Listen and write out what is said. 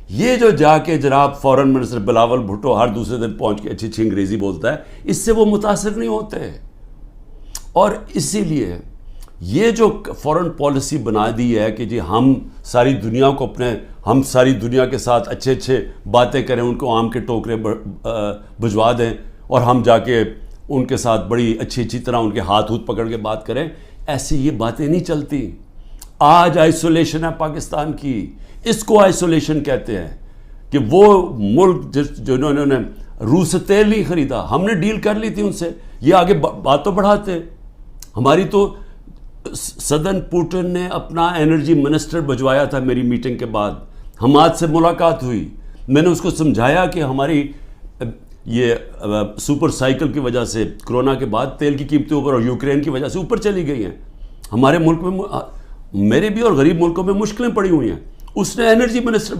یہ جو جا کے جناب فورن منسٹر بلاول بھٹو ہر دوسرے دن پہنچ کے اچھی انگریزی بولتا ہے، اس سے وہ متاثر نہیں ہوتے. اور اسی لیے یہ جو فورن پالیسی بنا دی ہے کہ جی ہم ساری دنیا کو ہم ساری دنیا کے ساتھ اچھے باتیں کریں، ان کو آم کے ٹوکرے بھجوا دیں اور ہم جا کے ان کے ساتھ بڑی اچھی طرح ان کے ہاتھ پکڑ کے بات کریں، ایسی یہ باتیں نہیں چلتی. آج آئسولیشن ہے پاکستان کی، اس کو آئسولیشن کہتے ہیں کہ وہ ملک جنہوں نے روس سے تیل نہیں خریدا، ہم نے ڈیل کر لی تھی ان سے، یہ آگے بات تو بڑھاتے. ہماری تو صدر پوٹن نے اپنا انرجی منسٹر بھجوایا تھا میری میٹنگ کے بعد، حماد سے ملاقات ہوئی، میں نے اس کو سمجھایا کہ ہماری یہ سپر سائیکل کی وجہ سے کرونا کے بعد تیل کی قیمتیں اوپر اور یوکرین کی وجہ سے اوپر چلی گئی ہیں، ہمارے ملک میں میرے بھی اور غریب ملکوں میں مشکلیں پڑی ہوئی ہیں. اس نے انرجی منسٹر